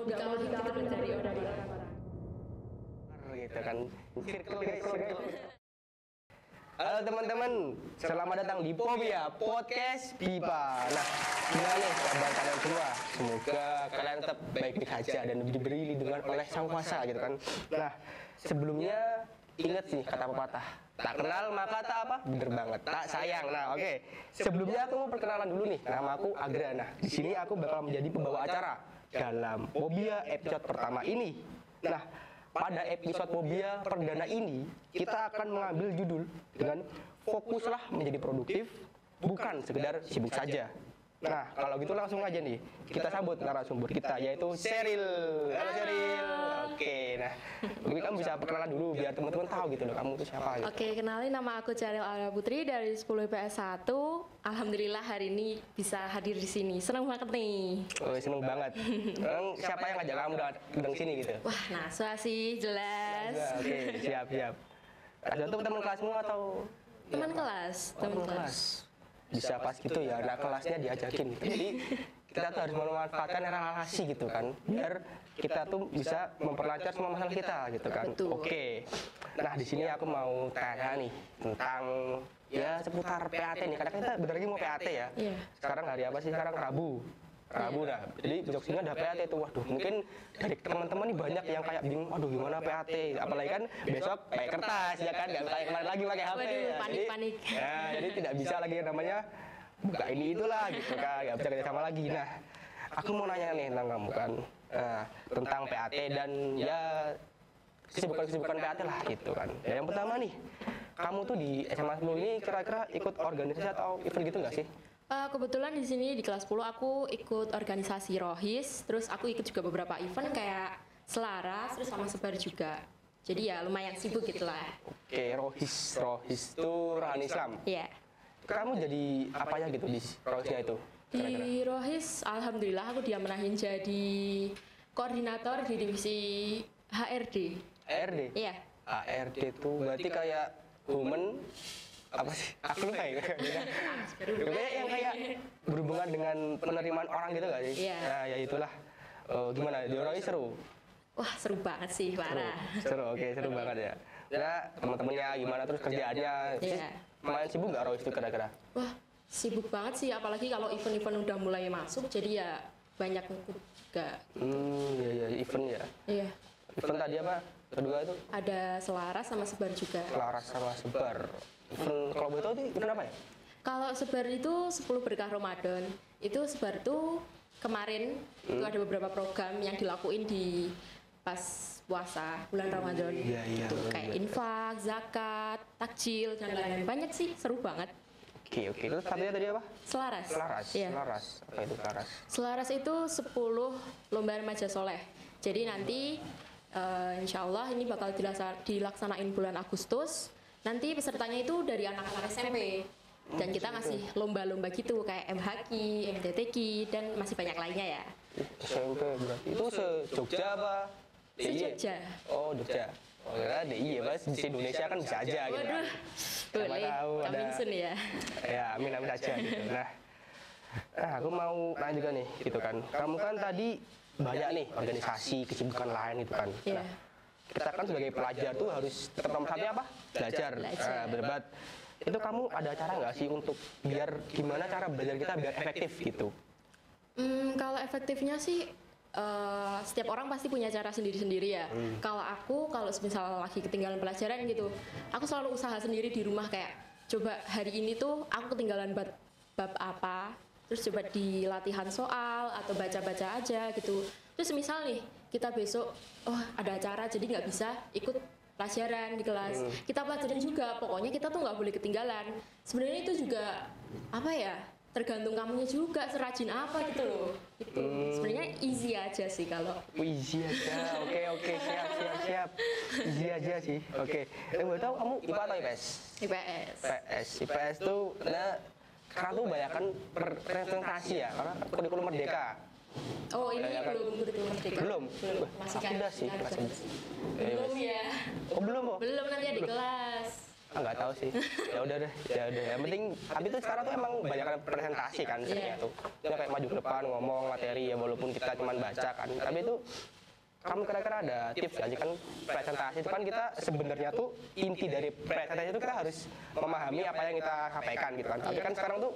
nggak mau gitu mencari orang gitu kan. Circle. Halo teman-teman, selamat datang di Pobia Podcast Pipa. Nah, gimana nih kabar kalian semua? Semoga kalian tetap baik-baik saja dan diberi lindungan oleh Sang Kuasa gitu kan. Nah, sebelumnya ingat sih kata pepatah, tak kenal maka tak apa? Bener banget, tak sayang. Nah, oke. Sebelumnya aku mau perkenalan dulu nih. Nama aku Agra. Nah, di sini aku bakal menjadi pembawa acara dalam Pobia episode pertama ini. Nah, pada episode Pobia perdana ini, kita akan mengambil judul dengan fokuslah menjadi produktif, bukan sekedar sibuk saja. Nah, kalau gitu langsung aja nih, kita sambut narasumber kita, yaitu Sheryl. Halo Sheryl. Oke, nah, mungkin kamu bisa perkenalan dulu biar teman-teman tahu gitu loh, kamu itu siapa gitu. Oke, kenalin, nama aku Sheryl Aura Putri dari 10 IPS 1. Alhamdulillah hari ini bisa hadir di sini. Senang banget nih. Oh, seneng banget. Siapa yang ngajak kamu datang sini gitu? Wah, Naswa sih, jelas. Oke, siap. Ada tuh teman kelasmu atau Teman kelas, teman kelas. Bisa pas gitu ya, anak kelasnya diajakin gitu. Jadi kita tuh harus memanfaatkan relasi gitu kan, biar kita tuh bisa memperlancar semua masalah kita gitu kan. Betul. Oke. Nah, di sini aku mau tanya nih tentang ya seputar PAT nih. Karena kita bentar lagi mau PAT ya. Iya. Sekarang hari apa sih? Sekarang Rabu. Dah. Jadi besok sini ada PAT itu. Waduh, mungkin dari teman-teman nih banyak yang kayak bingung, aduh gimana PAT? Apalagi kan besok pakai kertas ya kan, nggak kayak kemarin lagi pakai HP. Waduh, Ya. panik. Jadi tidak bisa lagi yang namanya buka ini itulah gitu kan, nggak bisa kerjasama lagi. Nah, aku mau nanya nih tentang kamu kan, tentang PAT dan ya kesibukan PAT lah gitu kan. Ya, yang pertama nih, kamu tuh di SMA 10 ini kira-kira ikut organisasi atau event gitu nggak sih? Kebetulan di sini di kelas 10 aku ikut organisasi Rohis, terus aku ikut juga beberapa event kayak Selaras, terus sama Sebar juga. Jadi ya lumayan sibuk gitulah. Oke, Rohis itu Rohani Islam. Iya. Kamu jadi apanya gitu di Rohisnya itu? Di Rohis, alhamdulillah aku diamanahin jadi koordinator di divisi HRD. HRD? Iya. HRD itu berarti kayak human apa sih? Aku lupa ya. Kayak yang kayak berhubungan dengan penerimaan orang gitu nggak sih? Iya. Nah, ya itulah. Gimana? Di Rohis seru? Wah, seru banget sih, parah. Seru banget ya. Ya, teman-temannya gimana terus kerjaannya? Iya. Lumayan sibuk nggak Rohis itu kira-kira? Wah, sibuk banget sih, apalagi kalau event-event udah mulai masuk, jadi ya banyak ikut juga. Iya, event ya. Iya. Event tadi apa? Kedua itu? Ada Selaras sama Sebar juga. Selaras sama Sebar. Event kalau boleh tahu itu event apa ya? Kalau Sebar itu 10 berkah Ramadan. Itu Sebar tuh kemarin itu ada beberapa program yang dilakuin di pas puasa bulan Ramadan. Iya. Tuh, kayak infak, zakat, takjil dan lain-lain. Banyak sih, seru banget. Oke. Terus satunya tadi apa? Selaras. Iya. Iya. Apa itu Selaras? Selaras itu 10 lomba remaja soleh. Jadi nanti insya Allah ini bakal dilaksanain bulan Agustus. Nanti pesertanya itu dari anak-anak SMP. Dan kita ngasih lomba-lomba gitu kayak MHQ, MTTQ, dan masih banyak lainnya ya. SMP berarti. Itu se-Jogja apa? DIY? Se-Jogja. Oh, Jogja. Oh, kira DIY ya, Mas. Di Indonesia kan bisa aja gitu. Waduh, Siapa boleh. tahu ada. Coming soon ya. Ya, amin saja gitu. Nah, aku mau tanya juga nih, gitu kan. Kamu kan tadi banyak nih organisasi, kesibukan lain gitu kan. Iya. Nah, kita kan sebagai pelajar tuh harus tetap nomor satunya apa? Belajar. Berdebat. Itu kamu ada cara nggak sih untuk biar gimana cara belajar kita biar efektif gitu? Kalau efektifnya sih setiap orang pasti punya cara sendiri-sendiri ya. Kalau misal lagi ketinggalan pelajaran gitu, aku selalu usaha sendiri di rumah kayak coba hari ini tuh aku ketinggalan bab apa, terus coba di latihan soal atau baca-baca aja gitu. Terus misal nih kita besok ada acara jadi nggak bisa ikut pelajaran di kelas, kita pelajarin juga, pokoknya kita tuh nggak boleh ketinggalan. Sebenarnya itu juga apa ya, tergantung kamunya juga serajin apa gitu loh. Itu sebenarnya easy aja sih kalau. Easy aja, oke, siap. Easy aja sih, oke. Boleh tahu kamu IPA atau IPS? IPS tuh karena tuh banyak kan presentasi ya, karena kurikulum merdeka. Oh ini belum kurikulum merdeka. Belum? Masih kan? Udah sih. Belum ya. Oh belum? Belum, nanti ada di kelas. Nggak tahu sih. Ya udah deh, ya udah. Yang penting, tapi tuh sekarang tuh emang banyak presentasi kan sebenarnya tuh. Kita kayak maju ke depan ngomong materi ya walaupun kita cuma baca kan. Tapi itu kamu kira-kira ada tips nggak sih kan presentasi itu kan kita sebenarnya tuh inti dari presentasi itu kita harus memahami apa yang kita sampaikan gitu kan. Tapi kan sekarang tuh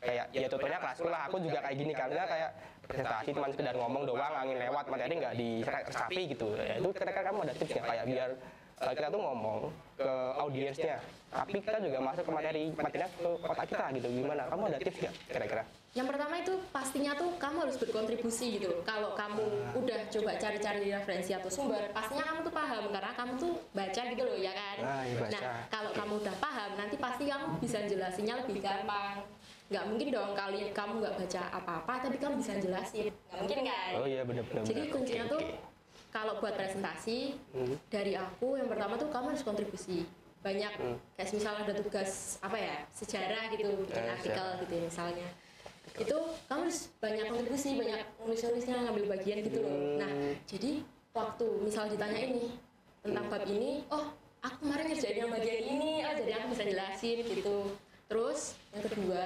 kayak ya contohnya kelasku lah, aku juga kayak gini kan, kayak presentasi cuma sekedar ngomong doang, angin lewat, materi nggak diresapi gitu. Ya itu kira-kira kamu ada tips nggak kayak biar kita tuh ngomong ke audiensnya, tapi kita juga masuk ke materinya ke otak kita gitu. Gimana? Kamu ada tips nggak kira-kira? Yang pertama itu pastinya tuh kamu harus berkontribusi gitu. Kalau kamu udah coba cari-cari referensi atau sumber, pastinya kamu tuh paham karena kamu tuh baca gitu loh ya kan. Iya, baca. Nah kalau kamu udah paham, nanti pasti kamu bisa jelasinnya lebih gampang. Nggak mungkin dong kali kamu nggak baca apa-apa tapi kamu bisa jelasin, nggak mungkin kan. Oh iya benar-benar. Jadi kuncinya tuh kalau buat presentasi dari aku yang pertama tuh kamu harus kontribusi banyak. Kayak misalnya ada tugas apa ya, sejarah gitu, bikin artikel gitu ya, misalnya itu kamu harus banyak kontribusi, banyak nulis-nulisnya, ngambil bagian gitu loh. Nah jadi waktu misal ditanya ini tentang bab ini, oh aku kemarin ngerjain yang bagian ini, oh jadi aku bisa jelasin gitu. Terus yang kedua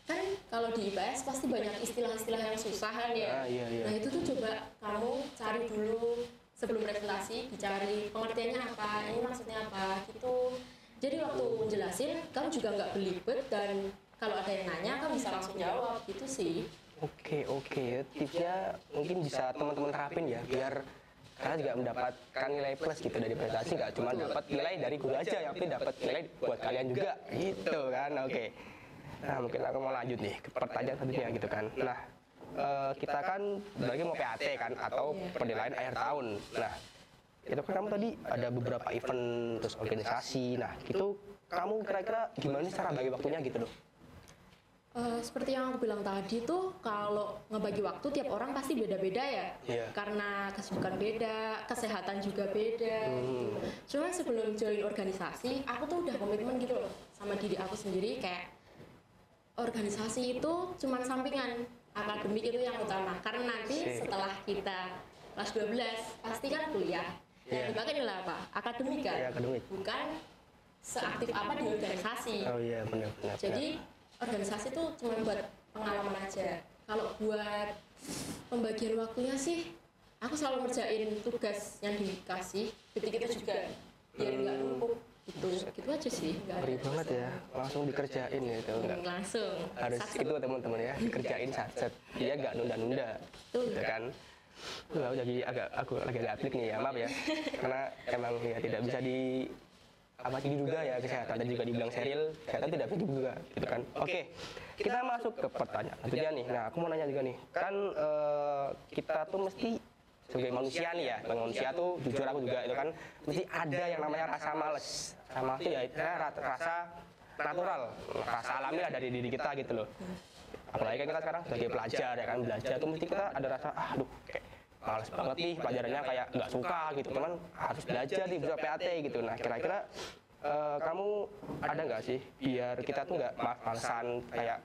kan kalau di IPS pasti banyak istilah-istilah yang susah kan ya. Iya. Nah itu tuh coba kamu cari dulu sebelum presentasi, dicari pengertiannya apa, ini maksudnya apa gitu. Jadi waktu menjelasin kamu juga nggak belibet dan kalau ada yang nanya kamu bisa langsung jawab gitu sih. Oke. Tipsnya mungkin bisa teman-teman terapin ya, biar karena juga mendapatkan nilai plus gitu dari presentasi, nggak cuma dapat nilai dari guru aja, tapi dapat nilai buat kalian juga gitu kan. Oke. Nah mungkin aku mau lanjut nih ke pertanyaan selanjutnya gitu kan. Nah kita kan lagi mau PAT kan atau penilaian akhir tahun. Nah itu kan kamu tadi ada beberapa event terus organisasi. Nah itu kamu kira-kira gimana sih cara bagi waktunya gitu loh? Seperti yang aku bilang tadi tuh, kalau ngebagi waktu tiap orang pasti beda-beda ya. Karena kesibukan beda, kesehatan juga beda. Cuma sebelum join organisasi, aku tuh udah komitmen gitu loh sama diri aku sendiri, kayak organisasi itu cuma sampingan, akademik itu yang utama. Karena nanti setelah kita kelas 12 pasti kan kuliah. Yang dipakai nilai apa? Akademik kan? Bukan seaktif apa di organisasi. Oh iya benar. Jadi organisasi itu cuma buat pengalaman aja. Kalau buat pembagian waktunya sih, aku selalu ngerjain tugas yang dikasih, ketika itu juga biar nggak numpuk. Gitu aja sih. Ngeri banget ya, langsung dikerjain gitu. Langsung. Harus itu teman-teman ya, dikerjain sat-sat. Dia nggak nunda-nunda. Gitu kan. Jadi aku lagi aplik nih ya, maaf ya. Karena emang ya tidak bisa diduga ya kesehatan, dan juga dibilang seril, kesehatan tidak bisa diduga gitu kan. Oke, kita masuk ke pertanyaan selanjutnya nih. Nah aku mau nanya juga nih, kan kita tuh mesti sebagai manusia nih ya, manusia tuh jujur aku juga itu kan mesti ada yang namanya rasa males. Rasa males itu ya rasa natural, rasa alami lah dari diri kita gitu loh. Apalagi kan kita sekarang sebagai pelajar ya kan, belajar tuh mesti kita ada rasa aduh kayak males banget nih pelajarannya, kayak nggak suka gitu, cuman harus belajar nih bisa PAT gitu. Nah kira-kira kamu ada nggak sih biar kita tuh nggak males-malesan, kayak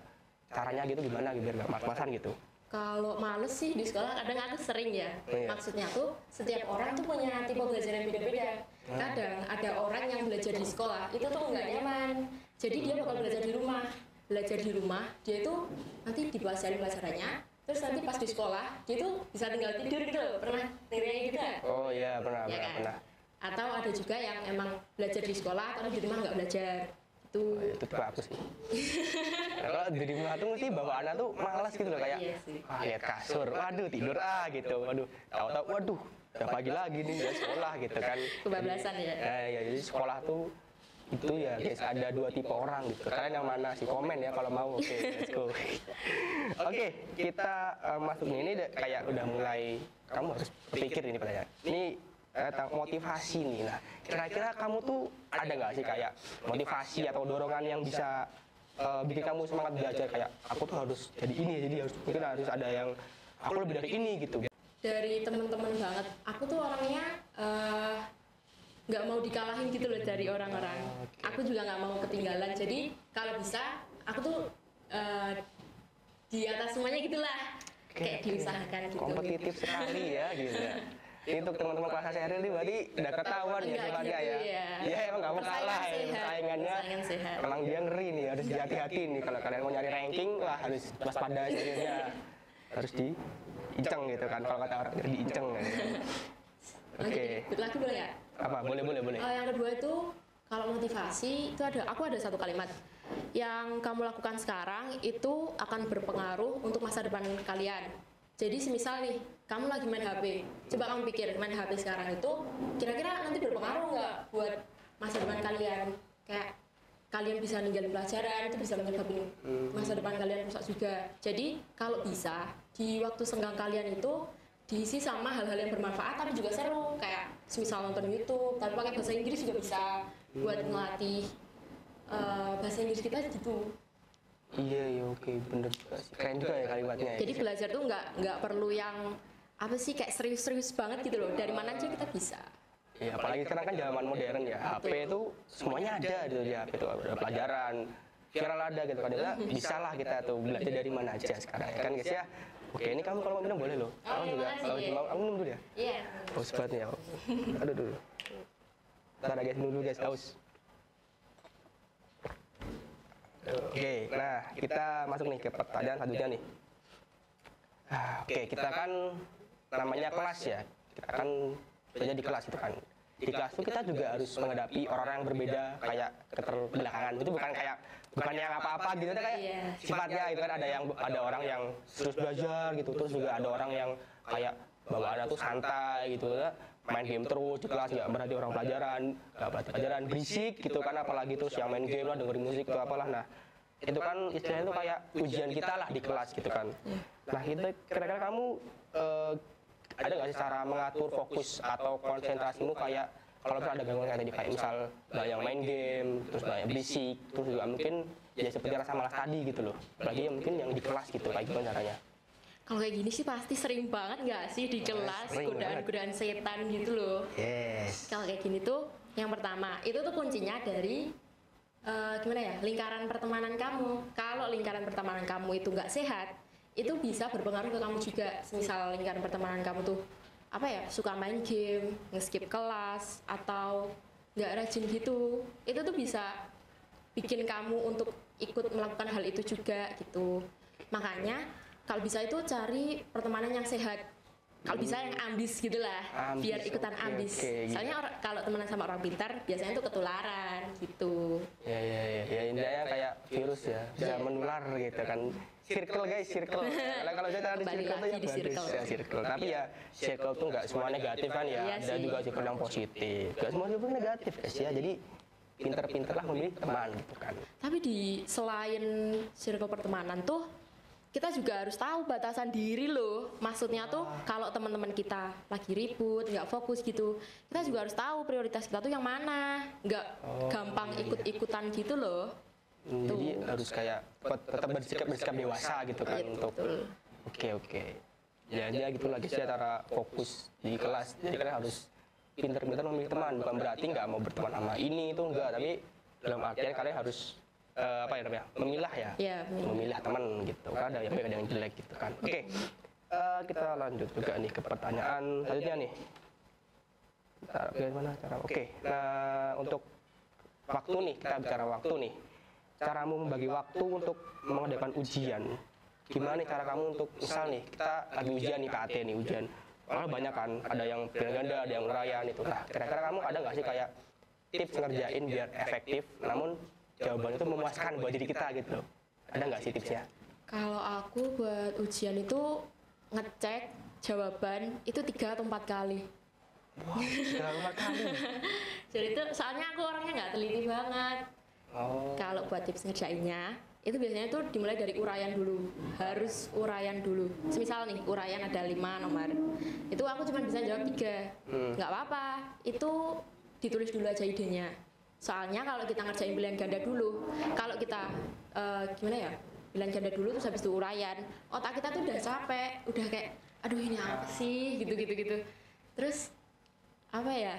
caranya gitu gimana biar nggak males-malesan gitu? Kalau males sih di sekolah kadang aku sering ya. Maksudnya tuh setiap orang tuh punya tipe belajar yang beda-beda. Kadang ada orang yang belajar di sekolah itu tuh nggak nyaman. Jadi dia bakal belajar di rumah. Belajar di rumah dia itu nanti dipelajari pelajarannya. Terus nanti pas di sekolah dia tuh bisa tinggal tidur gitu loh. Pernah ngerasain gitu kan? Oh iya pernah. Atau ada juga yang emang belajar di sekolah tapi di rumah nggak belajar. Itu tipe aku sih. Nah, kalau di rumah tuh mesti bawaannya tuh malas gitu loh, kayak lihat kasur, waduh tidur gitu, tahu-tahu waduh udah pagi lagi nih ya sekolah gitu kan. Kebablasan ya. Ya jadi sekolah tuh itu ya guys, ada dua tipe orang gitu. Kalian yang mana sih, komen ya kalau mau. Oke, let's go. Oke, kita masuk ini kayak udah mulai, kamu harus berpikir ini pertanyaan. Ini tentang motivasi nih. Nah, kira-kira kamu tuh ada nggak sih kayak motivasi atau dorongan yang bisa bikin kamu semangat belajar, kayak aku tuh harus jadi ini, jadi mungkin harus ada yang aku lebih dari ini gitu. Dari teman-teman banget, aku tuh orangnya nggak mau dikalahin gitu loh dari orang-orang. Aku juga nggak mau ketinggalan. Jadi kalau bisa, aku tuh di atas semuanya gitulah. Kayak diusahakan gitu. Kompetitif sekali ya gitu ya. Ini untuk teman-teman kelas Sheryl nih berarti udah ketahuan ya Enggak sifatnya gitu, ya. ya. Iya emang nggak mau kalah ya Persaingan persaingannya. Persaingan sehat. Emang dia ngeri nih, harus hati-hati nih kalau kalian mau nyari ranking, wah harus waspada aja dia. Harus diinceng gitu kan, kalau kata orang diinceng kan. Oke. Lagi boleh ya? Apa? Boleh. Yang kedua itu kalau motivasi itu aku ada satu kalimat yang kamu lakukan sekarang itu akan berpengaruh untuk masa depan kalian. Jadi semisal nih kamu lagi main HP, coba kamu pikir main HP sekarang itu kira-kira nanti berpengaruh nggak buat masa depan kalian? Kayak kalian bisa ninggalin pelajaran itu bisa menyebabkan masa depan kalian rusak juga. Jadi kalau bisa di waktu senggang kalian itu diisi sama hal-hal yang bermanfaat tapi juga seru, kayak semisal nonton YouTube tapi pakai bahasa Inggris juga bisa buat ngelatih bahasa Inggris kita gitu. Iya oke, bener juga sih. Keren juga ya kalimatnya. Jadi belajar tuh nggak perlu yang apa sih kayak serius-serius banget gitu loh. Dari mana aja kita bisa. Iya, apalagi sekarang kan zaman modern ya. HP itu semuanya ada gitu di HP itu ada pelajaran, viral ada gitu kan. Bisa lah kita tuh belajar dari mana aja sekarang ya kan guys ya. Oke, ini kamu kalau mau minum boleh loh. Kamu juga kalau mau kamu minum dulu ya. Iya. Haus banget nih aku. Aduh dulu. Ntar guys minum dulu guys, haus. Oke, nah kita masuk nih ke pertanyaan selanjutnya nih. Oke, kita kan namanya kelas ya. Kita kan belajar di kelas itu kan. Di kelas itu kita juga harus menghadapi orang-orang yang berbeda kayak keterbelakangan. Itu bukan yang apa-apa gitu kayak sifatnya itu kan ada orang yang terus belajar gitu, terus juga ada orang yang kayak bawaannya tuh santai gitu ya. Main game terus di kelas nggak berarti orang pelajaran berisik gitu kan, apalagi terus yang main game lah dengerin musik atau apalah. Nah itu kan istilahnya itu kayak ujian kita lah di kelas gitu kan. Nah itu kira-kira kamu ada nggak sih cara mengatur fokus atau konsentrasimu kayak kalau misalnya ada gangguan kayak tadi kayak misal banyak main game terus banyak berisik terus juga mungkin ya seperti rasa malas tadi gitu loh, apalagi yang mungkin yang di kelas gitu, kayak gimana caranya? Kalau kayak gini sih pasti sering banget nggak sih di kelas godaan-godaan setan gitu loh. Yes. Kalau kayak gini tuh yang pertama itu tuh kuncinya dari gimana ya, lingkaran pertemanan kamu. Kalau lingkaran pertemanan kamu itu nggak sehat, itu bisa berpengaruh ke kamu juga. Misal lingkaran pertemanan kamu tuh apa ya, suka main game, nge-skip kelas atau nggak rajin gitu, itu tuh bisa bikin kamu untuk ikut melakukan hal itu juga gitu. Makanya kalau bisa itu cari pertemanan yang sehat. Kalau bisa yang ambis gitulah, biar ikutan ambis. Soalnya kalau temenan sama orang pintar biasanya tuh ketularan gitu. Ya intinya kayak virus ya, bisa menular gitu kan. Circle guys, circle. Kalau saya tadi circle tuh ya bagus ya circle. Tapi ya circle tuh nggak semua negatif kan ya. Ada juga circle yang positif. Nggak semua circle negatif guys ya. Jadi pinter-pinter lah memilih teman gitu kan. Tapi di selain circle pertemanan tuh kita juga harus tahu batasan diri loh. Maksudnya tuh kalau teman-teman kita lagi ribut, nggak fokus gitu, kita juga harus tahu prioritas kita tuh yang mana. Nggak gampang ikut-ikutan gitu loh. Jadi harus kayak tetap bersikap dewasa gitu kan untuk. Oke. Ya gitu lagi sih cara fokus di kelas. Jadi kalian harus pinter-pinter memilih teman. Bukan berarti nggak mau berteman sama ini itu enggak, tapi dalam artian kalian harus apa ya namanya, memilah ya, memilah teman gitu kan, ada yang baik ada yang jelek gitu kan. Oke. Kita lanjut juga nih ke pertanyaan selanjutnya nih. Bagaimana cara? Oke. Nah untuk waktu nih, kita bicara waktu nih. Caramu membagi waktu untuk mengadakan ujian. Gimana nih cara kamu untuk misal nih kita lagi ujian nih PAT nih ujian. Malah banyak kan, ada yang pilihan ganda, ada yang ngerayan itu. Nah kira-kira kamu ada nggak sih kayak tips ngerjain biar efektif, namun jawabannya itu memuaskan buat diri kita gitu? Ada nggak sih tipsnya? Kalau aku buat ujian itu ngecek jawaban itu 3 atau 4 kali. Wow, 3 atau 4 kali? Jadi itu soalnya aku orangnya nggak teliti banget. Kalau buat tips ngerjainnya, itu biasanya tuh dimulai dari uraian dulu. Harus uraian dulu. Semisal nih, uraian ada 5 nomor. Itu aku cuma bisa jawab 3. Nggak apa-apa. Itu ditulis dulu aja idenya. Soalnya kalau kita ngerjain pilihan ganda dulu, kalau kita gimana ya, pilihan ganda dulu terus habis itu uraian, otak kita tuh udah capek, udah kayak aduh ini apa sih gitu. Terus apa ya,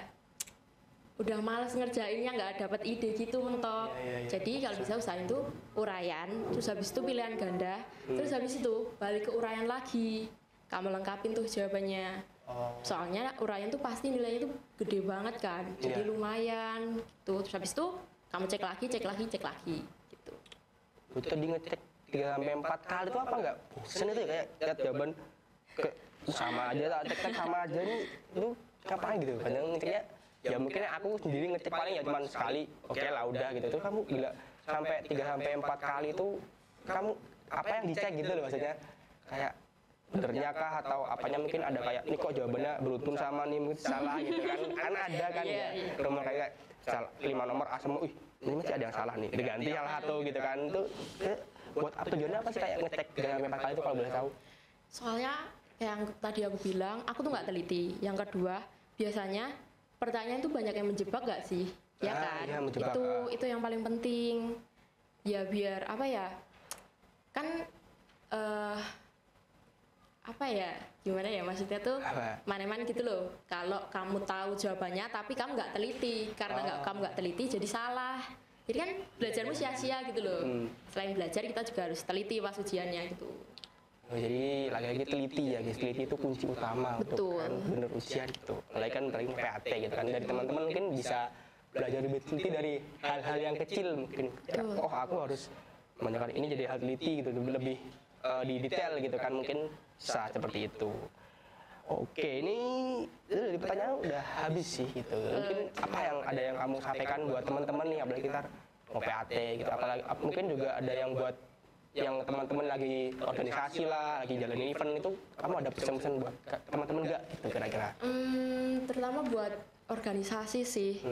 udah males ngerjainnya, nggak dapat ide gitu mentok. Jadi kalau bisa usahain tuh uraian, terus habis itu pilihan ganda, terus habis itu balik ke uraian lagi, kamu lengkapin tuh jawabannya. Soalnya uraian tuh pasti nilainya tuh gede banget kan, jadi lumayan gitu. Terus habis itu kamu cek lagi gitu. Itu tadi ngecek 3-4 kali itu apa nggak bosen itu ya, kayak lihat jawaban ke sama aja, cek sama aja nih, lu ngapain gitu? Kadang ngeceknya ya mungkin aku sendiri ngecek paling ya cuma sekali, oke lah udah gitu. Tuh kamu gila sampai 3-4 kali itu kamu apa yang dicek gitu loh maksudnya, kayak benernya kah atau apanya, mungkin ada kayak ini kok jawabannya beruntun sama nih mungkin salah gitu kan ada kan ya nomor kayak 5 nomor A semua, ini masih ada yang salah nih, diganti salah satu gitu kan. Tuh buat apa, tujuannya apa sih kayak ngecek 3-4 kali itu kalau boleh tahu? Soalnya yang tadi aku bilang, aku tuh nggak teliti. Yang kedua, biasanya pertanyaan itu banyak yang menjebak nggak sih? Ya kan? Ya, menjebak, itu yang paling penting. Ya biar apa ya? Kan apa ya? Gimana ya maksudnya tuh? Maneman gitu loh. Kalau kamu tahu jawabannya, tapi kamu nggak teliti, karena kamu nggak teliti jadi salah. Jadi kan belajarmu sia-sia gitu loh. Selain belajar kita juga harus teliti pas ujiannya gitu. Oh, jadi lagi-lagi teliti ya guys, teliti itu kunci utama untuk kan bener ujian gitu. Apalagi kan paling PAT gitu kan, dari teman-teman mungkin bisa belajar lebih teliti dari hal-hal yang kecil mungkin. Oh aku harus menanyakan ini jadi hal teliti gitu, lebih di detail gitu kan, mungkin bisa seperti itu. Oke, ini dari pertanyaan udah habis sih gitu. Mungkin apa yang ada yang kamu sampaikan buat teman-teman nih, apalagi kita mau PAT gitu, apalagi mungkin juga ada yang buat yang teman-teman lagi organisasi lah, lagi jalanin event itu, kamu ada pesan-pesan buat teman-teman nggak gitu kira-kira? Terutama buat organisasi sih.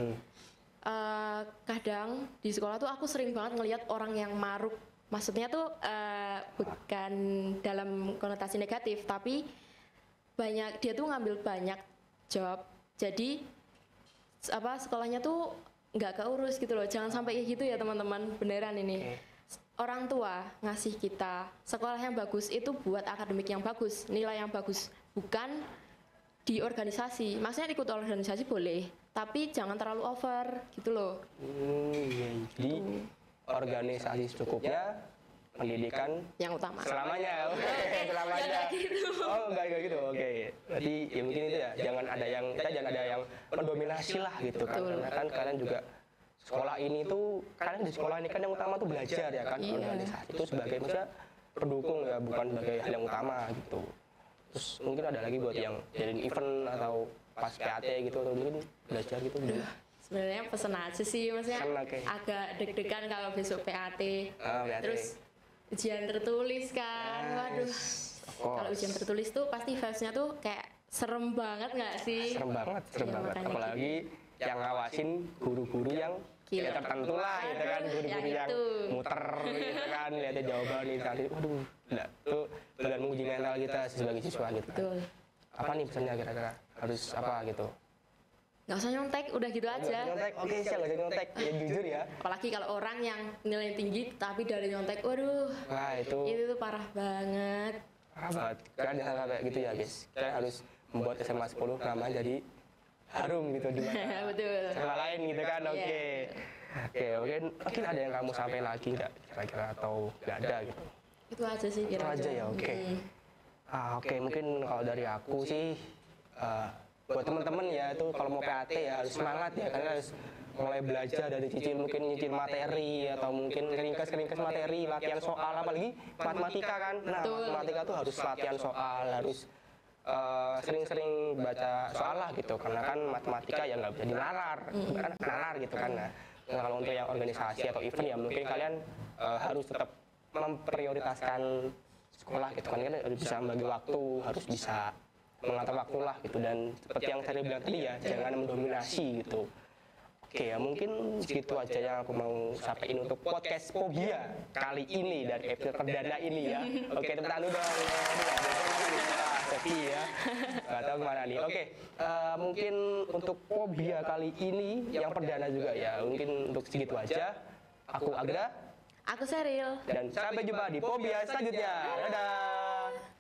Kadang di sekolah tuh aku sering banget ngelihat orang yang maruk. Maksudnya tuh bukan dalam konotasi negatif, tapi dia tuh ngambil banyak job, jadi sekolahnya tuh nggak keurus gitu loh. Jangan sampai kayak gitu ya teman-teman, beneran ini. Orang tua ngasih kita sekolah yang bagus itu buat akademik yang bagus, nilai yang bagus, bukan di organisasi. Maksudnya ikut organisasi boleh, tapi jangan terlalu over gitu loh. Jadi organisasi secukupnya, pendidikan yang utama selamanya. Selamanya. Oh enggak gitu. Oke. Berarti ya mungkin itu ya, jangan ada yang mendominasi lah gitu kan. Karena kan kalian juga sekolah ini tuh, kalian di sekolah ini kan yang utama tuh belajar ya kan. Organisasi itu sebagai maksudnya pendukung ya, bukan sebagai hal yang utama gitu. Terus mungkin ada lagi buat yang jadiin event atau pas PAT gitu, atau mungkin belajar gitu. Sebenarnya pesen aja sih, maksudnya agak deg-degan kalau besok PAT. Terus ujian tertulis kan, waduh. Kalau ujian tertulis tuh pasti vibes-nya tuh kayak serem banget nggak sih? Serem banget. Apalagi yang ngawasin guru-guru yang ya tertentu lah gitu kan, guru-guru yang muter gitu kan, lihatnya jawaban nih nanti, waduh, enggak, tuh benar menguji mental kita sebagai siswa gitu kan. Apa nih pesannya kira-kira, harus apa gitu? Nggak usah nyontek, udah gitu aja. Oke, siap, nggak usah nyontek, ya jujur ya. Apalagi kalau orang yang nilai tinggi tapi dari nyontek, waduh, wah itu tuh parah banget. Kalian jangan sampai gitu ya guys, kalian harus membuat SMA 10 namanya jadi harum gitu di betul. Sekolah lain gitu kan. Oke, mungkin ada yang kamu sampaikan lagi nggak kira-kira, atau nggak ada gitu? Itu aja sih kira-kira. Itu aja ya, oke. Oke, mungkin kalau dari aku sih buat teman-teman ya, itu kalau mau PAT ya harus semangat ya, karena harus mulai belajar dari mungkin nyicil materi, atau mungkin keringkas materi, latihan soal, apalagi matematika kan. Nah, matematika tuh harus latihan soal, harus sering-sering baca soal lah gitu, karena kan matematika ya nggak bisa nalar gitu kan. Nah, kalau untuk yang organisasi atau event ya mungkin kalian harus tetap memprioritaskan sekolah gitu kan, harus bisa membagi waktu, harus bisa mengatur waktu lah gitu, dan seperti yang saya bilang tadi ya, jangan mendominasi gitu. Oke ya, mungkin segitu aja yang aku mau sampaikan untuk podcast Fobia kali ini dari episode perdana ini ya. Oke, tepuk tangan dulu dong. Sepi ya, nggak tahu kemana nih. Oke, mungkin untuk Fobia kali ini yang perdana juga ya, mungkin untuk segitu aja. Aku Agra. Aku Sheryl. Dan sampai jumpa di Fobia selanjutnya. Dadah.